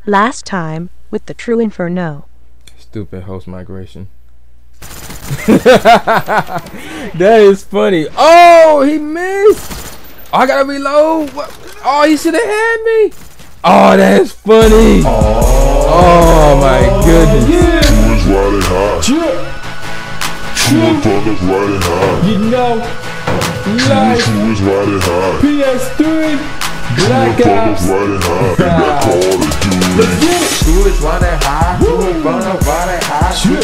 Last time with the Tru Inferno. Stupid host migration. That is funny. Oh, he missed. Oh, I gotta reload. What? Oh, he should have had me. Oh, that's funny. Oh my goodness. Tru is riding high. Tru Inferno's riding high. You know, like Tru is riding high. PS3, Tru Black Inferno's Ops. riding high. Black Call of Duty. Tru is running high. Tru Inferno running high. Tru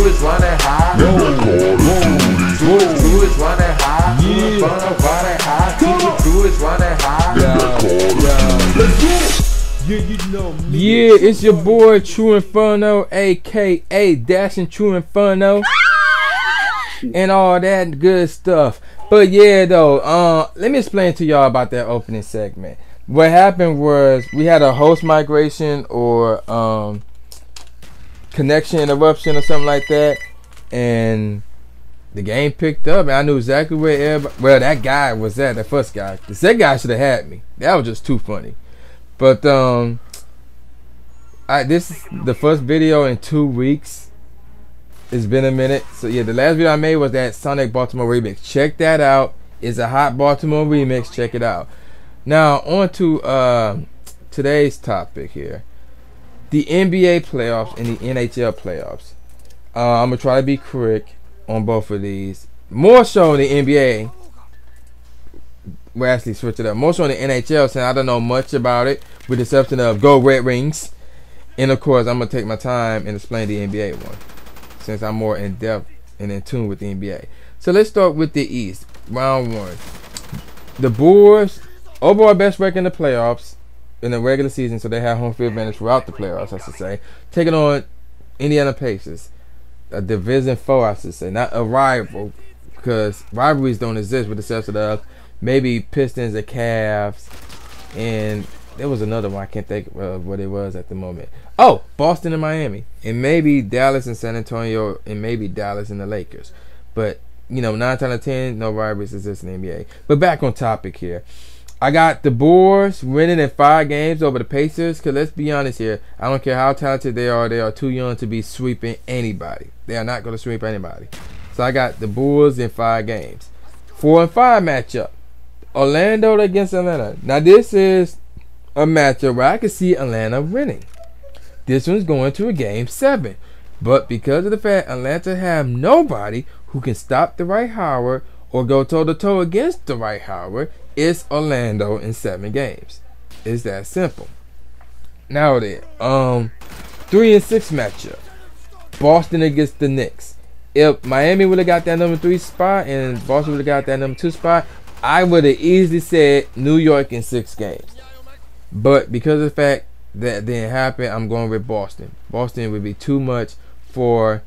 is running high. Black Call of Duty. Tru is running high. Tru Inferno running high. Tru is running high. Black Call of Duty. Yeah, it's your boy Tru Inferno, aka Dashing Tru Inferno, and all that good stuff. But yeah, though, let me explain to y'all about that opening segment. What happened was we had a host migration or connection interruption or something like that, and the game picked up, and I knew exactly where everybody, well, that guy was at, the first guy. The second guy should have had me. That was just too funny. But this is the first video in 2 weeks. It's been a minute. So yeah, the last video I made was that Sonic Baltimore remix. Check that out. It's a hot Baltimore remix. Check it out. Now on to today's topic here. The NBA playoffs and the NHL playoffs. I'm gonna try to be quick on both of these. More so in the NBA. We'll actually switch it up. More so in the NHL, since I don't know much about it, with the exception of Go Red Rings. And of course, I'm going to take my time and explain the NBA one, since I'm more in depth and in tune with the NBA. So let's start with the East. Round one. The Bulls, overall best record in the playoffs, in the regular season, so they have home field advantage throughout the playoffs, I should say. Taking on Indiana Pacers. A Division 4, I should say. Not a rival, because rivalries don't exist with the exception of maybe Pistons or Cavs, and there was another one I can't think of what it was at the moment. Oh, Boston and Miami, and maybe Dallas and San Antonio, and maybe Dallas and the Lakers. But you know, 9 out of 10, no rivalries exist in the NBA. But back on topic here, I got the Bulls winning in 5 games over the Pacers. Cause let's be honest here, I don't care how talented they are too young to be sweeping anybody. They are not going to sweep anybody. So I got the Bulls in 5 games. 4 and 5 matchup. Orlando against Atlanta. Now this is a matchup where I can see Atlanta winning. This one's going to a game 7. But because of the fact Atlanta have nobody who can stop the Dwight Howard or go toe-to-toe against the Dwight Howard, it's Orlando in 7 games. It's that simple. Now then, 3 and 6 matchup. Boston against the Knicks. If Miami would have got that number 3 spot and Boston would have got that number 2 spot, I would have easily said New York in 6 games. But because of the fact that didn't happen, I'm going with Boston. Boston would be too much for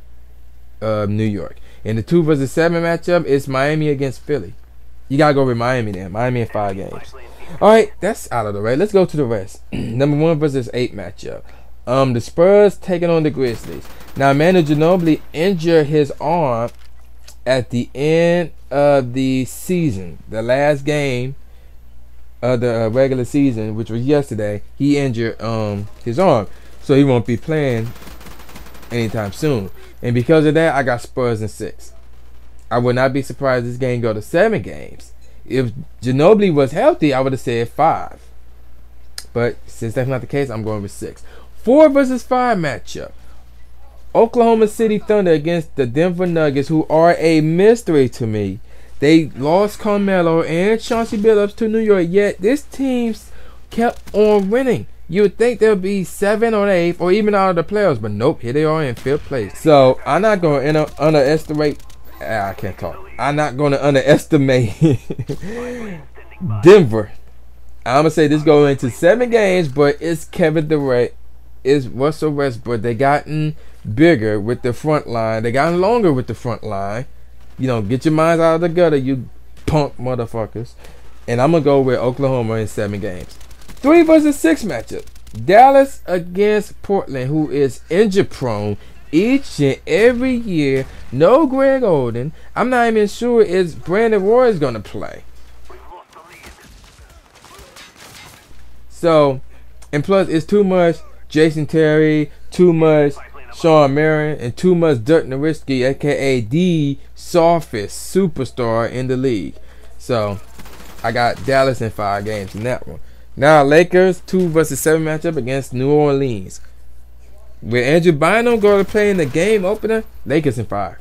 New York. In the 2 versus 7 matchup, it's Miami against Philly. You got to go with Miami then. Miami in 5 games. Alright, that's out of the way. Let's go to the rest. Number 1 versus 8 matchup. The Spurs taking on the Grizzlies. Now, Manu Ginobili injured his arm at the end of the season. The last game of the regular season, which was yesterday, he injured his arm. So he won't be playing anytime soon. And because of that, I got Spurs in 6. I would not be surprised if this game go to 7 games. If Ginobili was healthy, I would have said 5. But since that's not the case, I'm going with 6. 4 versus 5 matchup. Oklahoma City Thunder against the Denver Nuggets, who are a mystery to me. They lost Carmelo and Chauncey Billups to New York, yet this team kept on winning. You would think they'll be 7 or 8 or even out of the playoffs, but nope, here they are in 5th place. So I'm not going to underestimate. I can't talk. I'm not going to underestimate Denver. I'm gonna say this going into 7 games, but it's Kevin Durant, it's Russell Westbrook. They gotten bigger with the front line. They gotten longer with the front line. You know, get your minds out of the gutter, you punk motherfuckers. And I'm gonna go with Oklahoma in 7 games. 3 versus 6 matchup. Dallas against Portland, who is injury prone each and every year. No Greg Oden. I'm not even sure if Brandon Roy is gonna play. So, and plus it's too much Jason Terry, too much Sean Marion, and too much Dirk Nowitzki, aka the softest superstar in the league. So I got Dallas in 5 games in that one. Now Lakers 2 versus 7 matchup against New Orleans. With Andrew Bynum going to play in the game opener, Lakers in 5.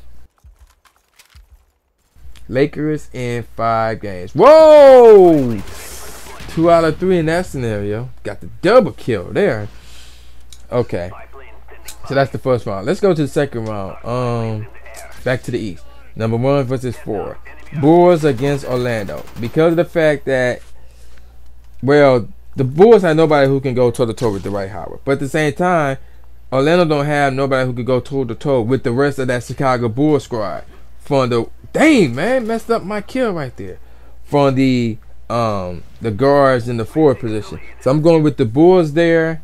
Lakers in 5 games. Whoa! 2 out of 3 in that scenario. Got the double kill there. Okay. So that's the first round. Let's go to the second round. Back to the East. Number 1 versus 4. Bulls against Orlando. Because of the fact that, well, the Bulls have nobody who can go toe-to-toe with Dwight Howard. But at the same time, Orlando don't have nobody who could go toe-to-toe with the rest of that Chicago Bulls squad. From the, dang, man, messed up my kill right there. From the guards in the forward position. So I'm going with the Bulls there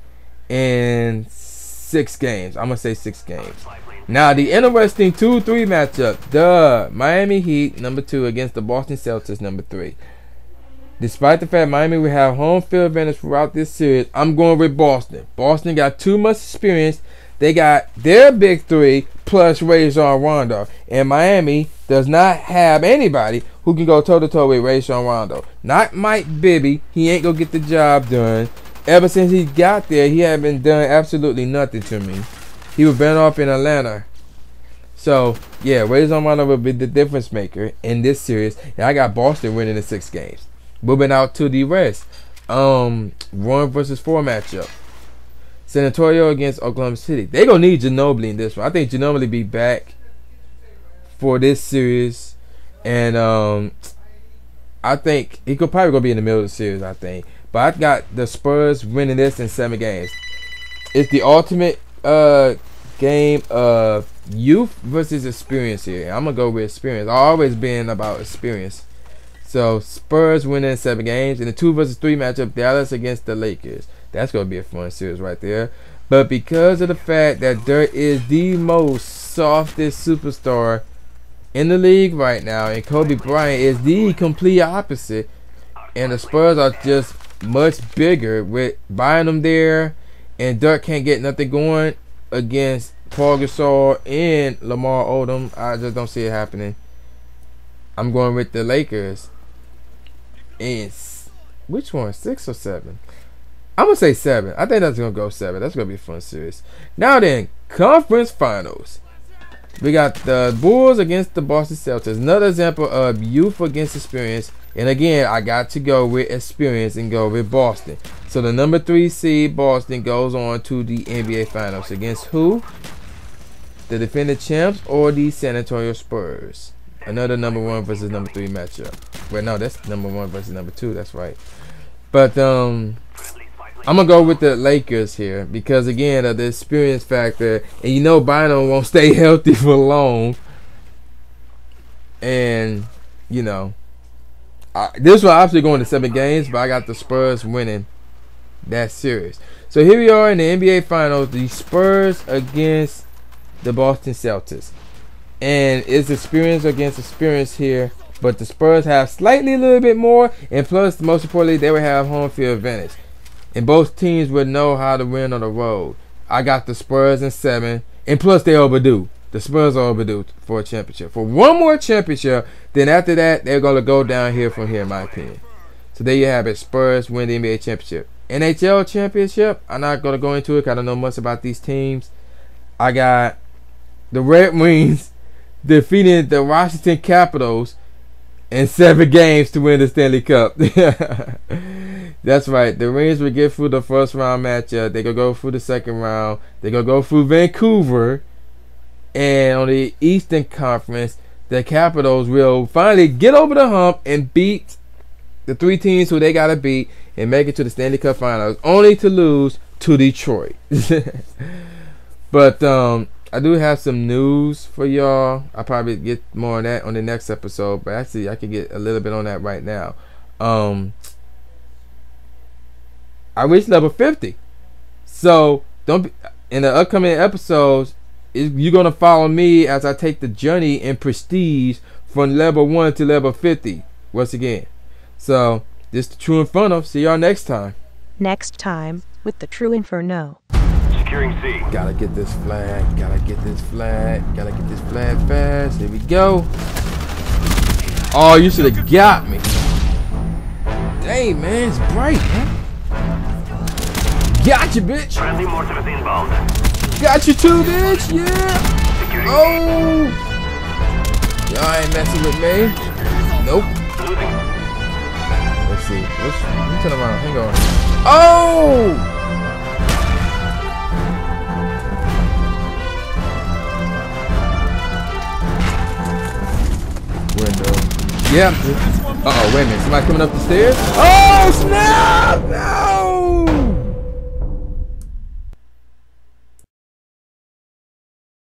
in 6 games. I'm going to say 6 games. Now, the interesting 2-3 matchup. The Miami Heat, number 2, against the Boston Celtics, number 3. Despite the fact Miami will have home field advantage throughout this series, I'm going with Boston. Boston got too much experience. They got their big 3 plus Rajon Rondo. And Miami does not have anybody who can go toe-to-toe with Rajon Rondo. Not Mike Bibby. He ain't going to get the job done. Ever since he got there, he hasn't been done absolutely nothing to me. He was been off in Atlanta. So, yeah, Rajon Rondo will be the difference maker in this series. And I got Boston winning the 6 games. Moving out to the rest. 1 versus 4 matchup. San Antonio against Oklahoma City. They gonna need Ginobili in this one. I think Ginobili be back for this series. And I think he could probably go be in the middle of the series, I think. But I got the Spurs winning this in 7 games. It's the ultimate game of youth versus experience here. I'm gonna go with experience. I've always been about experience. So Spurs winning 7 games. In the 2 versus 3 matchup, Dallas against the Lakers. That's gonna be a fun series right there. But because of the fact that Dirk is the most softest superstar in the league right now, and Kobe Bryant is the complete opposite, and the Spurs are just much bigger with Bynum there, and Dirk can't get nothing going against Paul Gasol and Lamar Odom. I just don't see it happening. I'm going with the Lakers. And which one? 6 or 7? I'm gonna say 7. I think that's gonna go 7. That's gonna be a fun series. Now then, conference finals. We got the Bulls against the Boston Celtics. Another example of youth against experience. And again, I got to go with experience and go with Boston. So the number 3 seed Boston goes on to the NBA Finals against who? The defending champs or the San Antonio Spurs. Another number 1 versus number 3 matchup. Well, no, that's number 1 versus number 2. That's right. But I'm gonna go with the Lakers here because again of the experience factor, and you know Bynum won't stay healthy for long. And you know, this one obviously going to 7 games, but I got the Spurs winning that series. So here we are in the NBA Finals, the Spurs against the Boston Celtics. And it's experience against experience here, but the Spurs have slightly a little bit more, and plus, most importantly, they will have home field advantage. And both teams would know how to win on the road. I got the Spurs in 7, and plus they're overdue. The Spurs are overdue for a championship. For one more championship, then after that, they're going to go downhill from here, in my opinion. So there you have it. Spurs win the NBA championship. NHL championship, I'm not going to go into it because I don't know much about these teams. I got the Red Wings defeating the Washington Capitals in 7 games to win the Stanley Cup. That's right. The Rangers will get through the first round matchup. They could go through the second round. They could go through Vancouver. And on the Eastern Conference, the Capitals will finally get over the hump and beat the 3 teams who they got to beat and make it to the Stanley Cup Finals, only to lose to Detroit. But I do have some news for y'all. I'll probably get more on that on the next episode. But actually, I can get a little bit on that right now. I reached level 50. So, don't be, in the upcoming episodes, you're going to follow me as I take the journey in prestige from level 1 to level 50 once again. So, this is the Tru Inferno. See y'all next time. Next time with the Tru Inferno. Securing C. Gotta get this flag. Gotta get this flag. Gotta get this flag fast. Here we go. Oh, you should have got me. Dang, man, it's bright, man. Got you, bitch. Friendly mortar is inbound. Got you too, bitch. Yeah. Securing Oh. Y'all ain't messing with me. Nope. Losing. Let's see. Let me turn around. Hang on. Oh. Window. Yep. Uh-oh, wait a minute. Somebody coming up the stairs? Oh, snap! No!